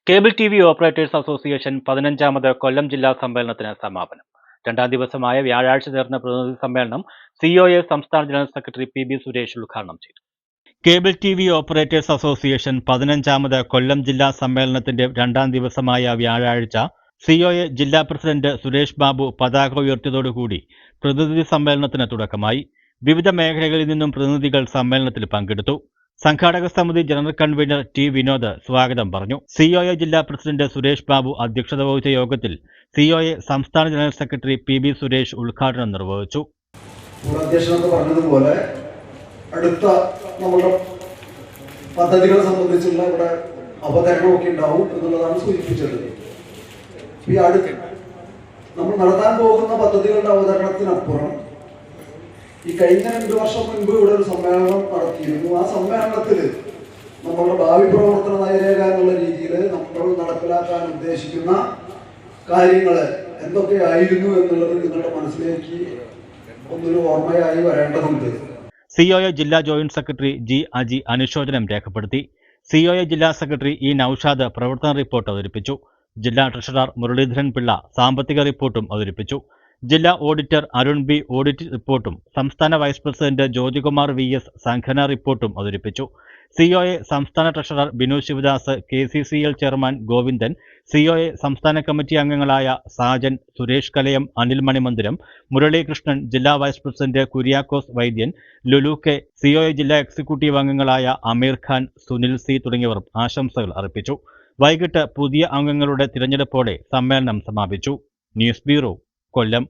Cable TV. Operators association 15ാമത് കൊല്ലം ജില്ലാ സമ്മേളനത്തിന് സമാപനം. രണ്ടാം ദിവസമായ വ്യാഴാഴ്ച ചേർന്ന പ്രതിനിധി സമ്മേളനം COA സംസ്ഥാന ജനറൽ സെക്രട്ടറി PB സുരേഷ് ഉദ്ഘാടനം ചെയ്തു. Cable TV. ഓപ്പറേറ്റേഴ്സ് അസോസിയേഷൻ 15ാമത് കൊല്ലം ജില്ലാ സമ്മേളനത്തിന്റെ രണ്ടാം ദിവസമായ വ്യാഴാഴ്ച COA ജില്ലാ പ്രസിഡന്റ് സുരേഷ് ബാബു പതാക ഉയർത്തിയതോടുകൂടി പ്രതിനിധി സമ്മേളനത്തിന് തുടക്കമായി. വിവിധ മേഖലകളിൽ നിന്നും പ്രതിനിധികൾ സമ്മേളനത്തിൽ പങ്കെടുത്തു. സംഘാടക സമിതി ജനറൽ കൺവീനർ T. വിനോദ് സ്വാഗതം പറഞ്ഞു. COA ജില്ലാ പ്രസിഡന്റ് സുരേഷ് ബാബു അധ്യക്ഷത വഹിച്ച യോഗത്തിൽ COA സംസ്ഥാന ജനറൽ സെക്രട്ടറി PB സുരേഷ് ഉദ്ഘാടനം നിർവഹിച്ചു. പറഞ്ഞതുപോലെ അടുത്ത നമ്മുടെ പദ്ധതികളെ സംബന്ധിച്ചുള്ള ഇവിടെ അവതരണമൊക്കെ ഉണ്ടാവും എന്നുള്ളതാണ് സൂചിപ്പിച്ചത്. ഈ അടുത്ത് നമ്മൾ നടത്താൻ പോകുന്ന പദ്ധതികളുടെ അവതരണത്തിനപ്പുറം ഈ കഴിഞ്ഞ 2 വർഷം മുൻപ് ഇവിടെ ഒരു സമ്മേളനം നടത്തിയിരുന്നു. ആ സമ്മേളനത്തിൽ നമ്മളുടെ ഭാവി പ്രവർത്തന നയരേഖ എന്നുള്ള രീതിയിൽ നമ്മൾ നടപ്പിലാക്കാൻ ഉദ്ദേശിക്കുന്ന കാര്യങ്ങൾ എന്തൊക്കെയായിരുന്നു എന്നുള്ളത് നിങ്ങളുടെ മനസ്സിലേക്ക് ഒന്നൊരു ഓർമ്മയായി വരേണ്ടതുണ്ട്. COA ജില്ലാ ജോയിന്റ് സെക്രട്ടറി G. അജി അനുശോചനം രേഖപ്പെടുത്തി. COA ജില്ലാ സെക്രട്ടറി E. നൌഷാദ് പ്രവർത്തന റിപ്പോർട്ട് അവതരിപ്പിച്ചു. ജില്ലാ ട്രഷറർ മുരളീധരൻ പിള്ള സാമ്പത്തിക റിപ്പോർട്ടും അവതരിപ്പിച്ചു. ജില്ലാ ഓഡിറ്റർ അരുൺ B. ഓഡിറ്റ് റിപ്പോർട്ടും സംസ്ഥാന വൈസ് പ്രസിഡന്റ് ജ്യോതികുമാർ VS സംഘടനാ റിപ്പോർട്ടും അവതരിപ്പിച്ചു. COA സംസ്ഥാന treasurer Binu Sivadas, KCCL chairman Govindan, COA സംസ്ഥാന കമ്മിറ്റി അംഗങ്ങളായ സാജൻ, സുരേഷ് കലയം, അനിൽ മണിമന്ദിരം, മുരളീകൃഷ്ണൻ, ജില്ലാ വൈസ് പ്രസിഡന്റ് കുര്യാക്കോസ് വൈദ്യൻ, ലുലു K, COA ജില്ലാ എക്സിക്യൂട്ടീവ് അംഗങ്ങളായ അമീർ ഖാൻ, സുനിൽ C തുടങ്ങിയവർ ആശംസകൾ അർപ്പിച്ചു. വൈകിട്ട് പുതിയ അംഗങ്ങളുടെ തിരഞ്ഞെടുപ്പോടെ സമ്മേളനം സമാപിച്ചു. ന്യൂസ് ബ്യൂറോ, കൊല്ലം.